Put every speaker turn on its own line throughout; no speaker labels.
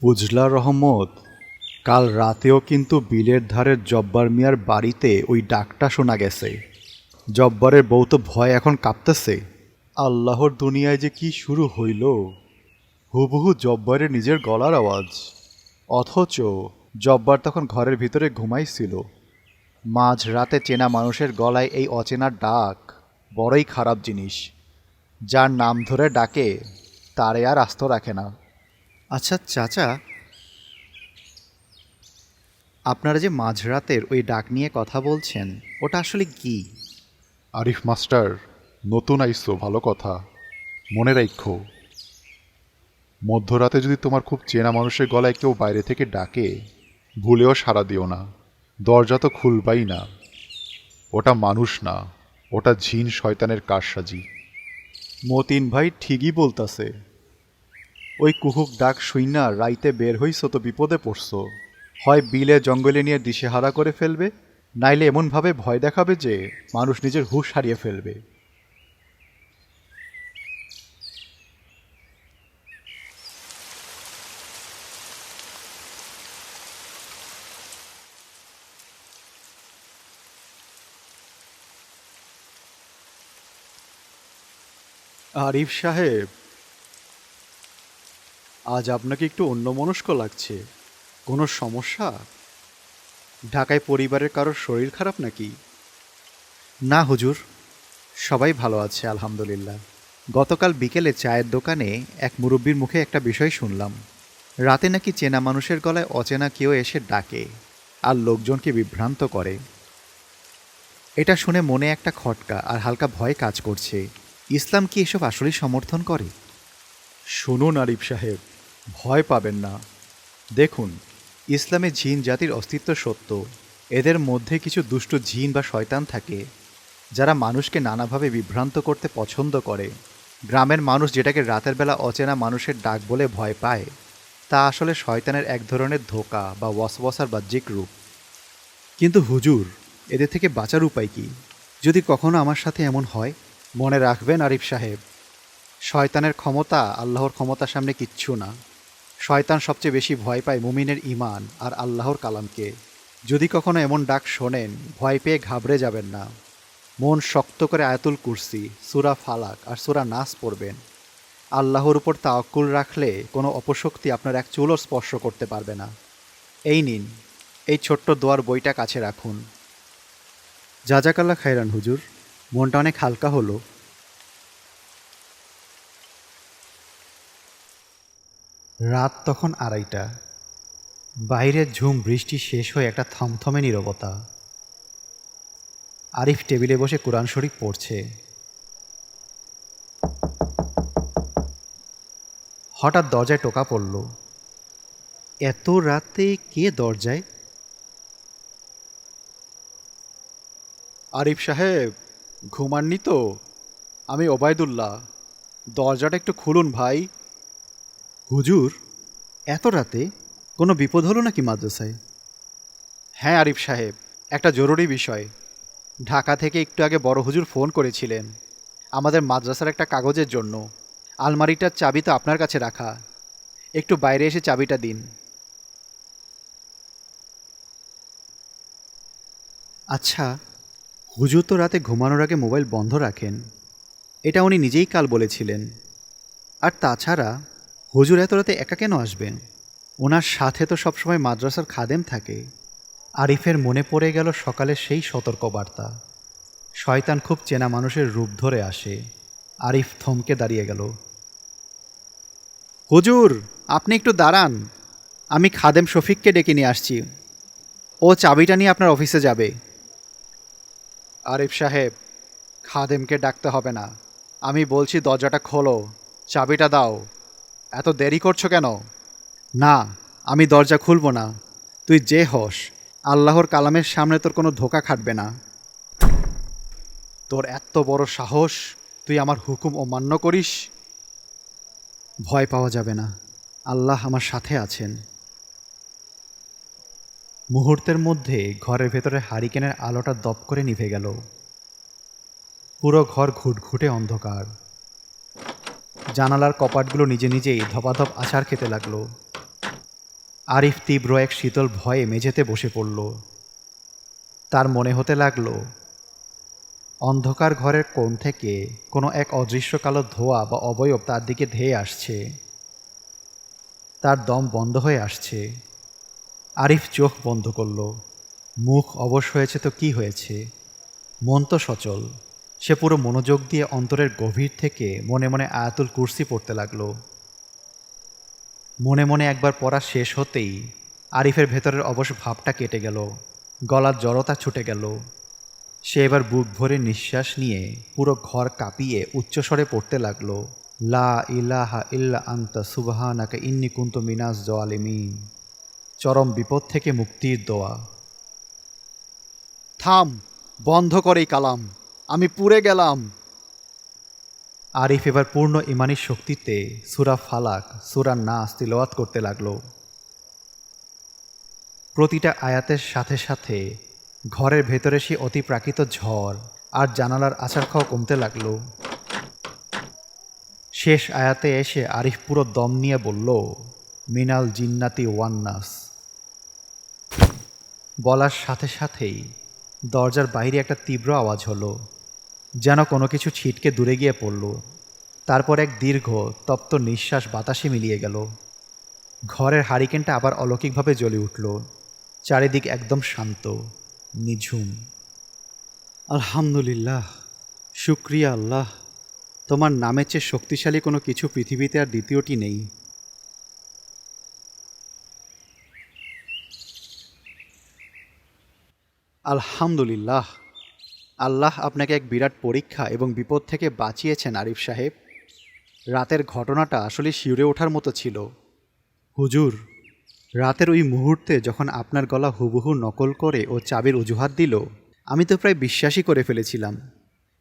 বুঝলা রহমত, কাল রাতেও কিন্তু বিলের ধারের জব্বার মিয়ার বাড়িতে ওই ডাকটা শোনা গেছে। জব্বারের বউ তো ভয় এখন কাঁপতেছে। আল্লাহর দুনিয়ায় যে কি শুরু হইল! হুবহু জব্বারের নিজের গলার আওয়াজ। অথচ জব্বার তখন ঘরের ভিতরে ঘুমাইছিল। মাঝ রাতে চেনা মানুষের গলায় এই অচেনা ডাক বড়ই খারাপ জিনিস। যার নাম ধরে ডাকে তারে আর আস্ত রাখে না। আচ্ছা চাচা, আপনারা যে মাঝরাতের ওই ডাক নিয়ে কথা বলছেন, ওটা আসলে কি?
আরিফ মাস্টার, নতুন আইসো, ভালো কথা। মনে রাখো, মধ্যরাতে যদি তোমার খুব চেনা মানুষের গলায় কেউ বাইরে থেকে ডাকে, ভুলেও সাড়া দিও না। দরজা তো খুলবাই না। ওটা মানুষ না, ওটা জিন শয়তানের কারসাজি।
মতিন ভাই ঠিকই বলতাছে। ওই কুহুক ডাক শুইনা রাইতে বের হইছ তো বিপদে পড়ছো। হয় বিলে জঙ্গলে নিয়ে দিশেহারা করে ফেলবে, নাইলে এমনভাবে ভয় দেখাবে যে মানুষ নিজের হুঁশ হারিয়ে ফেলবে। আরিফ সাহেব, আজ আপনাকে একটু অন্যমনস্ক লাগছে। কোনো সমস্যা? ঢাকায় পরিবারের কারোর শরীর খারাপ নাকি? না হুজুর, সবাই ভালো আছে আলহামদুলিল্লাহ। গতকাল বিকেলে চায়ের দোকানে এক মুরব্বির মুখে একটা বিষয় শুনলাম। রাতে নাকি চেনা মানুষের গলায় অচেনা কেউ এসে ডাকে আর লোকজনকে বিভ্রান্ত করে। এটা শুনে মনে একটা খটকা আর হালকা ভয় কাজ করছে। ইসলাম কি এসব আসলেই সমর্থন করে? শুনুন আরিফ সাহেব, ভয় পাবেন না। দেখুন, ইসলামে জিন জাতির অস্তিত্ব সত্য। এদের মধ্যে কিছু দুষ্ট জিন বা শয়তান থাকে যারা মানুষকে নানাভাবে বিভ্রান্ত করতে পছন্দ করে। গ্রামের মানুষ যেটাকে রাতের বেলা অচেনা মানুষের ডাক বলে ভয় পায়, তা আসলে শয়তানের এক ধরনের ধোঁকা বা ওয়াসওয়াসার বাহ্যিক রূপ। কিন্তু হুজুর, এদের থেকে বাঁচার উপায় কি? যদি কখনো আমার সাথে এমন হয়? মনে রাখবেন আরিফ সাহেব, শয়তানের ক্ষমতা আল্লাহর ক্ষমতার সামনে কিচ্ছু না। শয়তান সবচেয়ে বেশি ভয় পায় মুমিনের ঈমান আর আল্লাহর কালামকে। যদি কখনো এমন ডাক শোনেন, ভয় পেয়ে ঘাবড়ে যাবেন না। মন শক্ত করে আয়াতুল কুরসি, সূরা ফালাক আর সূরা নাস পড়বেন। আল্লাহর উপর তাওয়াক্কুল রাখলে কোনো অপশক্তি আপনার এক চুলও স্পর্শ করতে পারবে না। এই নিন, এই ছোট্ট দোয়ার বইটা কাছে রাখুন। জাজাকাল্লাহ খাইরান হুজুর, মনটা অনেক হালকা হলো। রাত তখন 2:30। বাইরের ঝুম বৃষ্টি শেষ হয়ে একটা থমথমে নীরবতা। আরিফ টেবিলে বসে কোরআন শরীফ পড়ছে। হঠাৎ দরজায় টোকা পড়ল। এত রাতে কে দরজায়? আরিফ সাহেব, ঘুমাননি তো? আমি ওবায়দুল্লাহ। দরজাটা একটু খুলুন ভাই। হুজুর, এত রাতে কোনো বিপদ হলো নাকি মাদ্রাসায়? হ্যাঁ আরিফ সাহেব, একটা জরুরি বিষয়। ঢাকা থেকে একটু আগে বড় হুজুর ফোন করেছিলেন আমাদের মাদ্রাসার একটা কাগজের জন্য। আলমারিটার চাবি তো আপনার কাছে রাখা, একটু বাইরে এসে চাবিটা দিন। আচ্ছা, হুজুর তো রাতে ঘুমানোর আগে মোবাইল বন্ধ রাখেন, এটা উনি নিজেই কাল বলেছিলেন। আর তাছাড়া হুজুর এত রাতে একা কেন আসবেন? ওনার সাথে তো সবসময় মাদ্রাসার খাদেম থাকে। আরিফের মনে পড়ে গেল সকালের সেই সতর্কবার্তা। শয়তান খুব চেনা মানুষের রূপ ধরে আসে। আরিফ থমকে দাঁড়িয়ে গেল। হুজুর, আপনি একটু দাঁড়ান, আমি খাদেম শফিককে ডেকে নিয়ে আসছি। ও চাবিটা নিয়ে আপনার অফিসে যাবে। আরিফ সাহেব, খাদেমকে ডাকতে হবে না। আমি বলছি দরজাটা খোলো, চাবিটা দাও। এত দেরি করছো কেন? না, আমি দরজা খুলব না। তুই যে হস, আল্লাহর কালামের সামনে তোর কোনো ধোঁকা খাটবে না। তোর এত বড় সাহস, তুই আমার হুকুম অমান্য করিস? ভয় পাওয়া যাবে না, আল্লাহ আমার সাথে আছেন। মুহূর্তের মধ্যে ঘরের ভেতরে হারিকেনের আলোটা দপ করে নিভে গেল। পুরো ঘর ঘুটঘুটে অন্ধকার। জানালার কপাটগুলো নিজে নিজেই ধপাধপ আছাড় খেতে লাগলো। আরিফ তীব্র এক শীতল ভয়ে মেঝেতে বসে পড়ল। তার মনে হতে লাগল অন্ধকার ঘরের কোণ থেকে কোনো এক অদৃশ্য কালো ধোঁয়া বা অবয়ব তার দিকে ধেয়ে আসছে। তার দম বন্ধ হয়ে আসছে। আরিফ চোখ বন্ধ করল। মুখ অবশ হয়েছে তো কি হয়েছে, মন তো সচল। সে পুরো মনোযোগ দিয়ে অন্তরের গভীর থেকে মনে মনে আয়াতুল কুরসি পড়তে লাগল। মনে মনে একবার পড়া শেষ হতেই আরিফের ভেতরের অবশ ভাবটা কেটে গেল, গলার জড়তা ছুটে গেল। সে এবার বুক ভরে নিঃশ্বাস নিয়ে পুরো ঘর কাঁপিয়ে উচ্চস্বরে পড়তে লাগল, লা ইলাহা ইল্লা আনতা সুবহানাকা ইন্নী কুনতু মিনাজ জালিমিন। চরম বিপদ থেকে মুক্তির দোয়া। থাম, বন্ধ করে এই কালাম, আমি পুড়ে গেলাম। আরিফ এবার পূর্ণ ইমানি শক্তিতে সূরা ফালাক, সূরা নাস তিলাওয়াত করতে লাগল। প্রতিটা আয়াতের সাথে সাথে ঘরের ভেতরে সে অতিপ্রাকৃত ঝড় আর জানালার আছাড় খাওয়া কমতে লাগল। শেষ আয়াতে এসে আরিফ পুরো দম নিয়ে বলল, মিনাল জিন্নাতি ওয়ান্নাস। বলার সাথে সাথেই দরজার বাইরে একটা তীব্র আওয়াজ হলো, যেন কোনো কিছু ছিটকে দূরে গিয়ে পড়ল। তারপর এক দীর্ঘ তপ্ত নিঃশ্বাস বাতাসে মিলিয়ে গেল। ঘরের হারিকেনটা আবার অলৌকিকভাবে জ্বলে উঠল। চারিদিক একদম শান্ত, নিঝুম। আলহামদুলিল্লাহ, শুক্রিয়া আল্লাহ, তোমার নামের চেয়ে শক্তিশালী কোনো কিছু পৃথিবীতে আর দ্বিতীয়টি নেই। আলহামদুলিল্লাহ, আল্লাহ আপনাকে এক বিরাট পরীক্ষা এবং বিপদ থেকে বাঁচিয়েছেন আরিফ সাহেব। রাতের ঘটনাটা আসলে শিউরে ওঠার মতো ছিল। হুজুর, রাতের ওই মুহূর্তে যখন আপনার গলা হুবহু নকল করে ও চাবির অজুহাত দিল, আমি তো প্রায় বিশ্বাসই করে ফেলেছিলাম।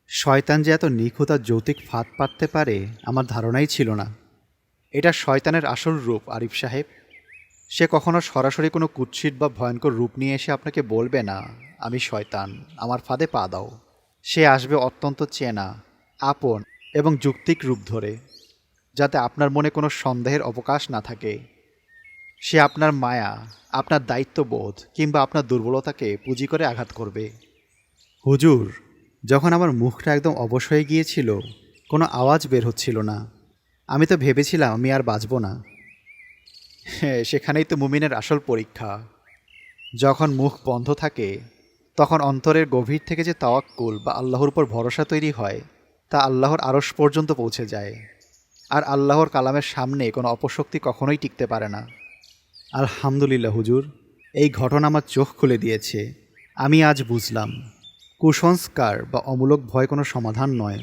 শয়তান যে এত নিখুঁত আর যৌতিক ফাঁদ পাততে পারে আমার ধারণাই ছিল না। এটা শয়তানের আসল রূপ আরিফ সাহেব। সে কখনো সরাসরি কোনো কুৎসিত বা ভয়ঙ্কর রূপ নিয়ে এসে আপনাকে বলবে না, আমি শয়তান, আমার ফাঁদে পা দাও। সে আসবে অত্যন্ত চেনা, আপন এবং যুক্তিক রূপ ধরে, যাতে আপনার মনে কোনো সন্দেহের অবকাশ না থাকে। সে আপনার মায়া, আপনার দায়িত্ববোধ কিংবা আপনার দুর্বলতাকে পুঁজি করে আঘাত করবে। হুজুর, যখন আমার মুখটা একদম অবশ হয়ে গিয়েছিল, কোনো আওয়াজ বের হচ্ছিল না, আমি তো ভেবেছিলাম আমি আর বাঁচব না। হ্যাঁ, সেখানেই তো মুমিনের আসল পরীক্ষা। যখন মুখ বন্ধ থাকে, তখন অন্তরের গভীর থেকে যে তাওয়াক্কুল বা আল্লাহর উপর ভরসা তৈরি হয়, তা আল্লাহর আরশ পর্যন্ত পৌঁছে যায়। আর আল্লাহর কালামের সামনে কোনো অপশক্তি কখনোই টিকতে পারে না। আলহামদুলিল্লাহ হুজুর, এই ঘটনা আমার চোখ খুলে দিয়েছে। আমি আজ বুঝলাম, কুসংস্কার বা অমূলক ভয় কোনো সমাধান নয়।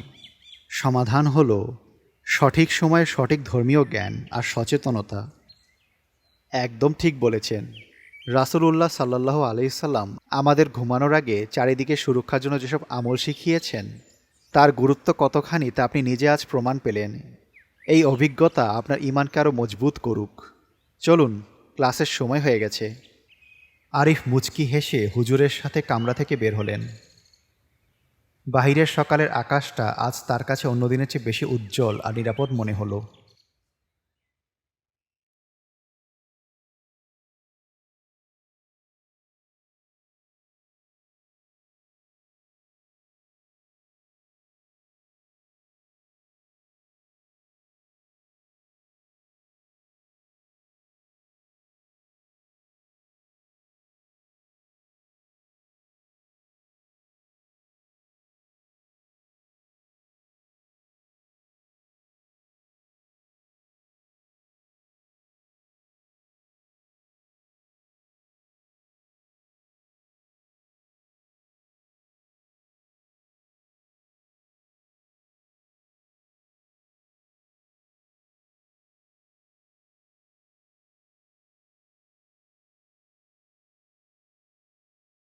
সমাধান হলো সঠিক সময়ে সঠিক ধর্মীয় জ্ঞান আর সচেতনতা। একদম ঠিক বলেছেন। রাসূলুল্লাহ সাল্লাল্লাহু আলাইহি সাল্লাম আমাদের ঘুমানোর আগে চারিদিকে সুরক্ষার জন্য যেসব আমল শিখিয়েছেন, তার গুরুত্ব কতখানি তা আপনি নিজে আজ প্রমাণ পেলেন। এই অভিজ্ঞতা আপনার ঈমানকে আরও মজবুত করুক। চলুন, ক্লাসের সময় হয়ে গেছে। আরিফ মুচকি হেসে হুজুরের সাথে কামরা থেকে বের হলেন। বাহিরের সকালের আকাশটা আজ তার কাছে অন্যদিনের চেয়ে বেশি উজ্জ্বল আর নিরাপদ মনে হলো।